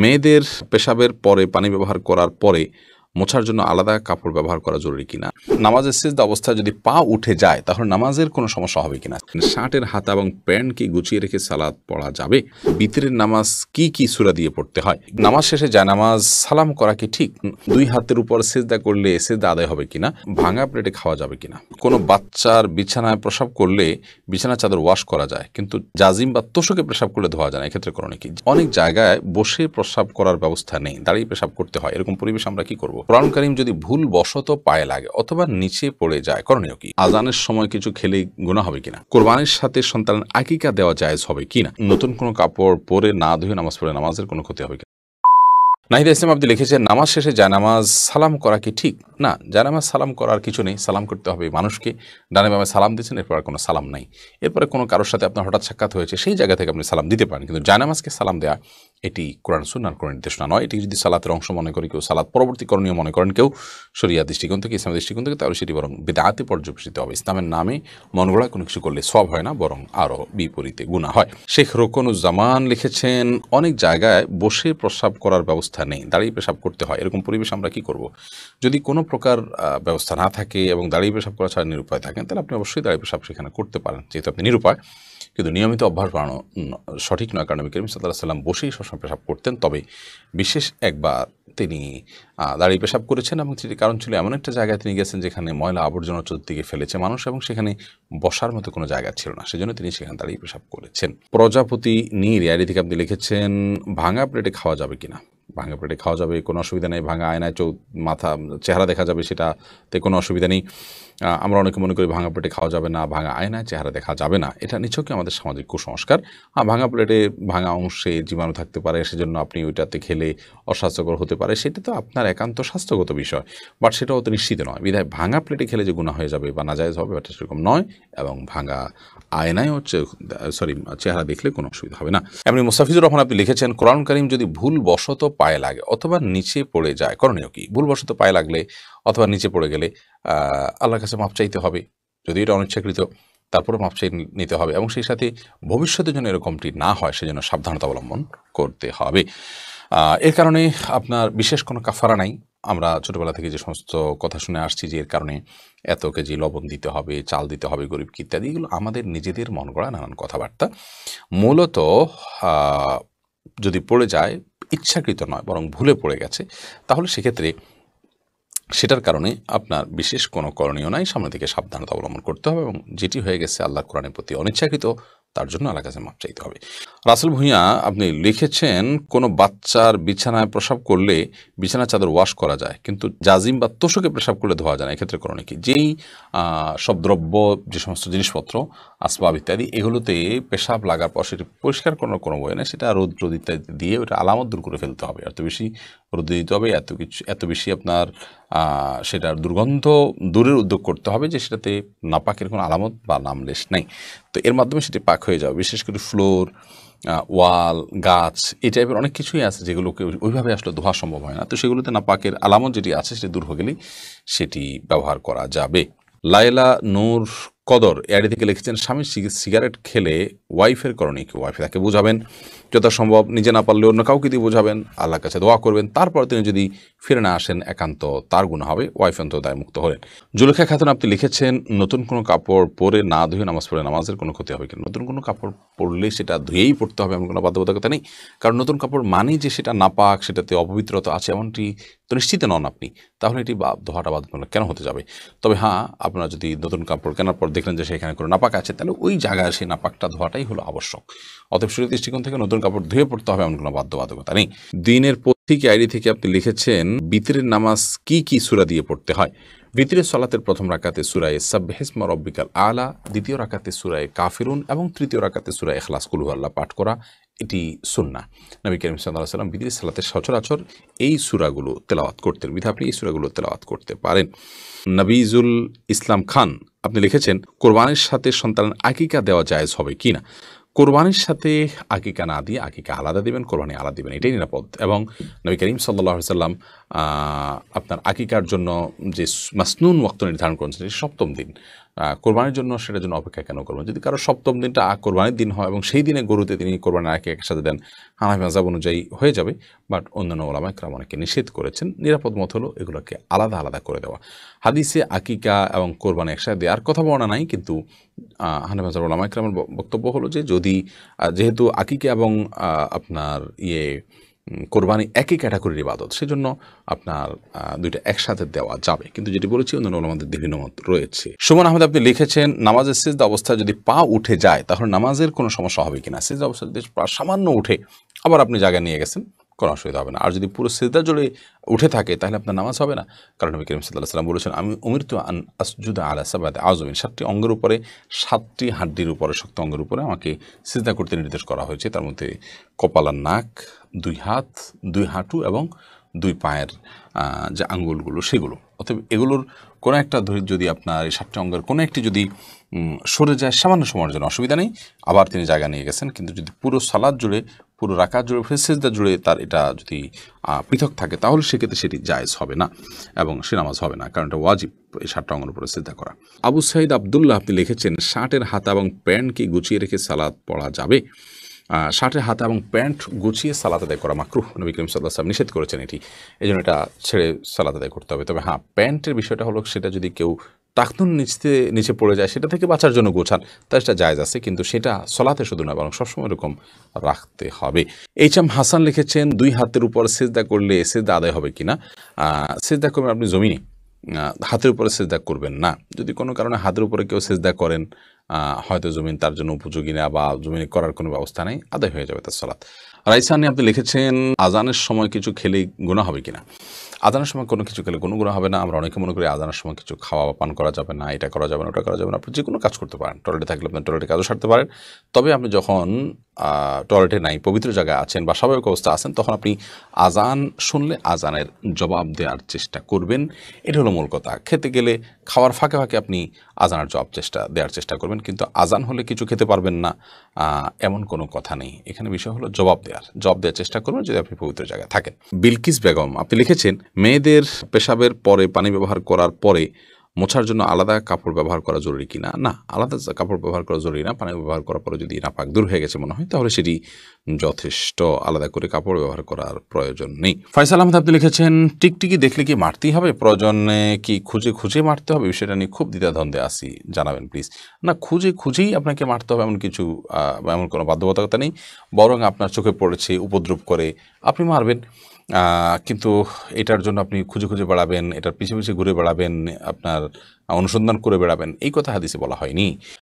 মেয়েদের পেশাবের পরে পানি ব্যবহার করার পরে মোছার জন্য আলাদা কাপড় ব্যবহার করা জরুরি কিনা, নামাজের সিজদা অবস্থায় যদি পা উঠে যায় তাহলে নামাজের কোনো সমস্যা হবে কিনা, শার্টের হাতা এবং প্যান্ট কি গুছিয়ে রেখে সালাত পড়া যাবে, বিতরের নামাজ কি কি সূরা দিয়ে পড়তে হয়, নামাজ শেষে যায় নামাজ সালাম করা কি ঠিক, দুই হাতের উপর সিজদা করলে সিজদা আদায় হবে কিনা, ভাঙা প্লেটে খাওয়া যাবে কিনা, কোনো বাচ্চার বিছানায় প্রসাব করলে বিছানার চাদর ওয়াশ করা যায় কিন্তু জাজিম বা তোষকে পেশাব করলে ধোয়া যায় না, এক্ষেত্রে করণীয় কি। অনেক জায়গায় বসে প্রসাব করার ব্যবস্থা নেই, দাঁড়িয়ে পেশাব করতে হয়, এরকম পরিবেশ আমরা কি করব। কোরআন কারীম যদি ভুল বশত পায়ে লাগে অথবা নিচে পড়ে যায় করণীয় কি। আজানের সময় কিছু খেলে গুনাহ হবে কিনা, কোরবানির সাথে সন্তানের আকিকা দেওয়া জায়েজ হবে কিনা, নতুন কোনো কাপড় পরে না ধুয়ে নামাজ পড়ে নামাজের কোনো ক্ষতি হবে কিনা। নাহিদ ইসলাম আপনি লিখেছেন নামাজ শেষে জায়নামাজ সালাম করা কি ঠিক। না, জায়নামাজ সালাম করার কিছু নেই, সালাম করতে হবে মানুষকে। ডানে বামে সালাম দিচ্ছেন, এরপর আর কোনো সালাম নাই। এরপরে কোনো কারোর সাথে আপনার হঠাৎ সাক্ষাৎ হয়েছে, সেই জায়গা থেকে আপনি সালাম দিতে পারেন, কিন্তু জায়নামাজকে সালাম দেওয়া এটি কোরআন সুন্নাহর কোনো নির্দেশনা নয়। এটি যদি সালাতের অংশ মনে করে কেউ, সালাত পরবর্তী করণীয় মনে করেন কেউ শরিয়া দৃষ্টিকোণ থেকে, ইসলামের দৃষ্টিকোণ থেকে, তাহলে সেটি বরং বিদআতে পর্যবেসিত হবে। ইসলামের নামে মন গড়া কোনো কিছু করলে সওয়াব হয় না, বরং আরও বিপরীতে গুনাহ হয়। শেখ রোকনুজ্জামান লিখেছেন অনেক জায়গায় বসে প্রস্রাব করার ব্যবস্থা নেই, দাঁড়িয়ে পেশাব করতে হয়, এরকম পরিবেশ আমরা কি করব। যদি কোনো প্রকার ব্যবস্থা না থাকে এবং দাঁড়িয়ে পেশাব করা ছাড়া নিরুপায় থাকেন, তাহলে আপনি অবশ্যই দাঁড়িয়ে পেশাব সেখানে করতে পারেন, যেহেতু আপনি নিরুপায়। কিন্তু নিয়মিত অভ্যাস বাড়ানো সঠিক নয়, কারণ নবী করিম সাল্লাল্লাহু আলাইহি ওয়াসাল্লাম বসেই সবসময় পেশাব করতেন। তবে বিশেষ একবার তিনি দাঁড়িয়ে পেশাব করেছেন এবং সেটি কারণ ছিল এমন একটা জায়গায় তিনি গেছেন যেখানে ময়লা আবর্জনা চতুর্দিকে ফেলেছে মানুষ এবং সেখানে বসার মতো কোনো জায়গা ছিল না, সেজন্য তিনি সেখানে দাঁড়িয়ে পেশাব করেছেন। প্রজাপতি নীর এর থেকে আপনি লিখেছেন ভাঙা প্লেটে খাওয়া যাবে কিনা। ভাঙা প্লেটে খাওয়া যাবে, কোনো অসুবিধা নেই। ভাঙা আয়নায় মাথা চেহারা দেখা যাবে, সেটাতে কোনো অসুবিধা নেই। আমরা অনেকে মনে করি ভাঙা প্লেটে খাওয়া যাবে না, ভাঙা আয়নায় চেহারা দেখা যাবে না, এটা নিছকই আমাদের সামাজিক কুসংস্কার। ভাঙা প্লেটে ভাঙা অংশে জীবাণু থাকতে পারে, সেজন্য আপনি ওইটাতে খেলে অস্বাস্থ্যকর হতে পারে, সেটা তো আপনার একান্ত স্বাস্থ্যগত বিষয়, বাট সেটাও তো নিশ্চিত নয়। বিধায় ভাঙা প্লেটে খেলে যে গুনাহ হয়ে যাবে বা নাজায়েজ হবে, এটা সেরকম নয়। এবং ভাঙা আয়নায় চেহারা দেখলে কোনো অসুবিধা হবে না। এমনি মুস্তাফিজুর রহমান আপনি লিখেছেন কোরআন কারীম যদি ভুল বশত পায়ে লাগে অথবা নিচে পড়ে যায় করণীয় কি। ভুল বশত পায়ে লাগলে অথবা নিচে পড়ে গেলে আল্লাহর কাছে মাপ চাইতে হবে, যদি এটা অনিচ্ছাকৃত, তারপরে মাপ চাই নিতে হবে এবং সেই সাথে ভবিষ্যতের জন্য এরকমটি না হয় সেজন্য সাবধানতা অবলম্বন করতে হবে। এর কারণে আপনার বিশেষ কোনো কাফারা নাই। আমরা ছোটোবেলা থেকে যে সমস্ত কথা শুনে আসছি যে এর কারণে এত কেজি লবণ দিতে হবে, চাল দিতে হবে গরিবকে ইত্যাদি, এগুলো আমাদের নিজেদের মন গড়া নানান কথাবার্তা। মূলত যদি পড়ে যায় ইচ্ছাকৃত নয় বরং ভুলে পড়ে গেছে, তাহলে সেক্ষেত্রে সেটার কারণে আপনার বিশেষ কোনো করণীয় নাই, সামনে থেকে সাবধানতা অবলম্বন করতে হবে এবং যেটি হয়ে গেছে আল্লাহর কোরআনের প্রতি অনিচ্ছাকৃত, তার জন্য আল্লাহর কাছে মাপ চাইতে হবে। রাসেল ভূঁইয়া আপনি লিখেছেন কোনো বাচ্চার বিছানায় প্রসাব করলে বিছানার চাদর ওয়াশ করা যায় কিন্তু জাজিম বা তোষকে পেশাব করলে ধোয়া যায় না, এক্ষেত্রে করণীয় কি। যেই সব দ্রব্য, যে সমস্ত জিনিসপত্র, আসবাব ইত্যাদি, এগুলোতে পেশাব লাগার পর সেটি পরিষ্কার করার কোনো বই নেই, সেটা রোদ ইত্যাদি দিয়ে ওটা আলামত দূর করে ফেলতে হবে। এত বেশি রোদে দিতে হবে, এত বেশি আপনার সেটার দুর্গন্ধ দূরের উদ্যোগ করতে হবে যে সেটাতে নাপাকের কোনো আলামত বা নামলেশ নেই। তো এর মাধ্যমে সেটি পাক হয়ে যাবে। বিশেষ করে ফ্লোর, ওয়াল, গাছ, এই টাইপের অনেক কিছুই আছে যেগুলোকে ওইভাবে আসলে ধোয়া সম্ভব হয় না। তো সেগুলোতে নাপাকের আলামত যেটি আছে সেটি দূর হয়ে গেলেই সেটি ব্যবহার করা যাবে। লায়লা নূর কদর এআইডি থেকে লিখেছেন স্বামী সিগারেট খেলে ওয়াইফের করণীয় কি। ওয়াইফ তাকে বোঝাবেন যথাসম্ভব, নিজে না পারলে অন্য কাউকে দিয়ে বোঝাবেন, আল্লাহর কাছে দোয়া করবেন, তারপর তিনি যদি ফিরে না আসেন একান্ত তার গুনাহ হবে, ওয়াইফ অন্তত দায় মুক্ত হলেন। জুলেখা খাতুন আপনি লিখেছেন নতুন কোনো কাপড় পরে না ধুয়ে নামাজ পড়ে নামাজের কোনো ক্ষতি হবে কিনা। নতুন কোনো কাপড় পরলে সেটা ধুয়েই পড়তে হবে এমন কোনো বাধ্যবাধকতা নেই, কারণ নতুন কাপড় মানেই যে সেটা নাপাক, সেটাতে অপবিত্রতা আছে এমনটি তো নিশ্চিত নন আপনি, তাহলে এটি ধোয়াটা বাধ্যতামূলক কেন হতে যাবে। তবে হ্যাঁ, আপনারা যদি নতুন কাপড় কেনার পর দেখলেন যে সেখানে কোনো নাপাক আছে, তাহলে ওই জায়গায় সেই নাপাকটা ধোয়াটাই হলো আবশ্যক। অতএব শরীয়তের দৃষ্টিকোণ থেকে নতুন কাপড় ধুয়ে পড়তে হবে এমন কোনো বাধ্যবাধকতা নেই। দিনের পথিক আইডি থেকে আপনি লিখেছেন বিতরের নামাজ কি কি সূরা দিয়ে পড়তে হয়। বিতরের সালাতের প্রথম রাকাতে সূরা সাব্বিহিসমা রব্বিকাল আলা, দ্বিতীয় রাকাতে সূরা কাফিরুন এবং তৃতীয় রাকাতে সূরা ইখলাস কুল হুয়াল্লাহ পাঠ করা, এটি সুন্নাহ। নবী করিম সাল্লাল্লাহু আলাইহি ওয়াসাল্লাম বিতরের সালাতের সচরাচর এই সূরাগুলো তেলাওয়াত করতেন, বিধায় আপনি এই সূরাগুলো তেলাওয়াত করতে পারেন। নবীজুল ইসলাম খান আপনি লিখেছেন কোরবানির সাথে সন্তানের আকিকা দেওয়া জায়েজ হবে কিনা। কোরবানির সাথে আকিকা না দিয়ে আকিকা আলাদা দিবেন, কোরবানি আলাদা দিবেন, এটাই নিরাপদ। এবং নবী করিম সাল্লাল্লাহু আলাইহি ওয়াসাল্লাম আপনার আকিকার জন্য যে মাসনুন ওয়াক্ত নির্ধারণ করেছেন সপ্তম দিন, কোরবানির জন্য সেটার জন্য অপেক্ষা কেন করবেন? যদি কারো সপ্তম দিনটা কোরবানির দিন হয় এবং সেই দিনে গরুতে তিনি কোরবানির আগে একসাথে দেন, হানাফি মাযহাব অনুযায়ী হয়ে যাবে। বাট অন্যান্য ওলামায়ে কেরাম অনেকে নিষেধ করেছেন। নিরাপদ মত হলো এগুলোকে আলাদা আলাদা করে দেওয়া। হাদিসে আকিকা এবং কোরবানি একসাথে দেওয়ার কথা বলা নাই, কিন্তু হানাফি মাযহাব ওলামায়ে কেরামের বক্তব্য হলো যে যদি যেহেতু আকিকা এবং আপনার কোরবানি একই ক্যাটাগরির ইবাদত, সেজন্য আপনার দুইটা একসাথে দেওয়া যাবে। কিন্তু যেটি বলেছি অন্যান্য ওলামাদের বিভিন্ন মত রয়েছে। সুমন আহমেদ আপনি লিখেছেন, নামাজের সিজদা অবস্থায় যদি পা উঠে যায় তাহলে নামাজের কোনো সমস্যা হবে কিনা? সিজদা অবস্থায় যদি পা সামান্য উঠে আবার আপনি জায়গায় নিয়ে গেছেন, কোনো অসুবিধা হবে না। আর যদি পুরো সিজদা জুড়ে উঠে থাকে তাহলে আপনার নামাজ হবে না, কারণ নবী করিম সাল্লাল্লাহু আলাইহি ওয়াসাল্লাম বলেছেন, আমি উমিরতু আন আসজুদা আলা সাবআতি আযমিন, 7টি অঙ্গের উপরে, 7টি হাড্ডির উপরে, শক্ত অঙ্গের উপরে আমাকে সিজদা করতে নির্দেশ করা হয়েছে। তার মধ্যে কপাল আর নাক, 2 হাত, 2 হাঁটু এবং 2 পায়ের যে আঙ্গুলগুলো সেগুলো। অতএব এগুলোর কোনো একটা যদি আপনার এই 7টি অঙ্গের কোনো একটি যদি সরে যায় সামান্য সময়ের জন্য অসুবিধা নেই, আবার তিনি জায়গা নিয়ে গেছেন। কিন্তু যদি পুরো সালাত জুড়ে, পুরো রাকাত জুড়ে, সিজদা জুড়ে তার এটা যদি পৃথক থাকে তাহলে সেক্ষেত্রে সেটি জায়েজ হবে না এবং সে নামাজ হবে না, কারণ এটা ওয়াজিব এই 7টা অঙ্গের উপরে সিজদা করা। আবু সাইদ আবদুল্লাহ আপনি লিখেছেন, শার্টের হাতা এবং প্যান্ট কি গুছিয়ে রেখে সালাত পড়া যাবে? শার্টের হাতা এবং প্যান্ট গুছিয়ে সালাত আদায় করা মাকরুহ, নবী করিম সাল্লাল্লাহু আলাইহি ওয়াসাল্লাম নিষেধ করেছেন এটি, এই জন্য এটা ছেড়ে সালাত আদায় করতে হবে। তবে হ্যাঁ, প্যান্টের বিষয়টা হলো সেটা যদি কেউ টাকনুন নিচে পড়ে যায় সেটা থেকে বাঁচার জন্য গোছান, তাই সেটা জায়েজ আছে, কিন্তু সেটা সলাতে শুধু নয় বরং সবসময় এরকম রাখতে হবে। এইচ.এম. হাসান লিখেছেন, 2 হাতের উপর সিজদা করলে সিজদা আদায় হবে কিনা? সিজদা করবেন আপনি জমিনে, হাতের উপরে সিজদা করবেন না। যদি কোনো কারণে হাতের উপরে কেউ সিজদা করেন, হয়তো জমিন তার জন্য উপযোগী না বা জমিনে করার কোনো ব্যবস্থা নেই, আদায় হয়ে যাবে তার সালাত। রাইসানি আপনি লিখেছেন, আজানের সময় কিছু খেলে গুনাহ হবে কিনা? আজানের সময় কোনো কিছু খেলে কোনো গুনাহ হবে না। আমরা অনেকে মনে করি আজানের সময় কিছু খাওয়া বা পান করা যাবে না, এটা করা যাবে না, ওটা করা যাবে না। আপনি যে কোনো কাজ করতে পারেন, টয়লেটে থাকলে আপনি টয়লেটে কাজও সারতে পারেন। তবে আপনি যখন টয়লেটে নাই, পবিত্র জায়গায় আছেন বা স্বাভাবিক অবস্থা আছেন, তখন আপনি আজান শুনলে আজানের জবাব দেওয়ার চেষ্টা করবেন। এটা হলো মূল কথা। খেতে গেলে খাওয়ার ফাঁকে ফাঁকে আপনি আজানের জবাব দেওয়ার চেষ্টা করবেন, কিন্তু আজান হলে কিছু খেতে পারবেন না এমন কোনো কথা নেই। এখানে বিষয় হলো জবাব দেওয়ার চেষ্টা করবেন যদি আপনি পবিত্র জায়গায় থাকেন। বিলকিস বেগম আপনি লিখেছেন, মেয়েদের পেশাবের পরে পানি ব্যবহার করার পরে মোছার জন্য আলাদা কাপড় ব্যবহার করা জরুরি কিনা? না, আলাদা কাপড় ব্যবহার করা জরুরি না। পানি ব্যবহার করার পরে যদি নাপাক দূর হয়ে গেছে মনে হয় তাহলে সেটি যথেষ্ট, আলাদা করে কাপড় ব্যবহার করার প্রয়োজন নেই। ফয়সাল আহমেদ আপনি লিখেছেন, টিকটিকি দেখলে কি মারতেই হবে? প্রয়োজনে কি খুঁজে খুঁজে মারতে হবে? বিষয়টা নিয়ে খুব দ্বিধাদ্বন্দ্বে আছি, জানাবেন প্লিজ। না, খুঁজেই আপনাকে মারতে হবে এমন কিছু এমন কোনো বাধ্যবাধকতা নেই, বরং আপনার চোখে পড়েছে, উপদ্রব করে, আপনি মারবেন। কিন্তু এটার জন্য আপনি খুঁজে বেড়াবেন, এটার পিছে ঘুরে বেড়াবেন, আপনার অনুসন্ধান করে বেড়াবেন, এই কথা হাদিসে বলা হয়নি।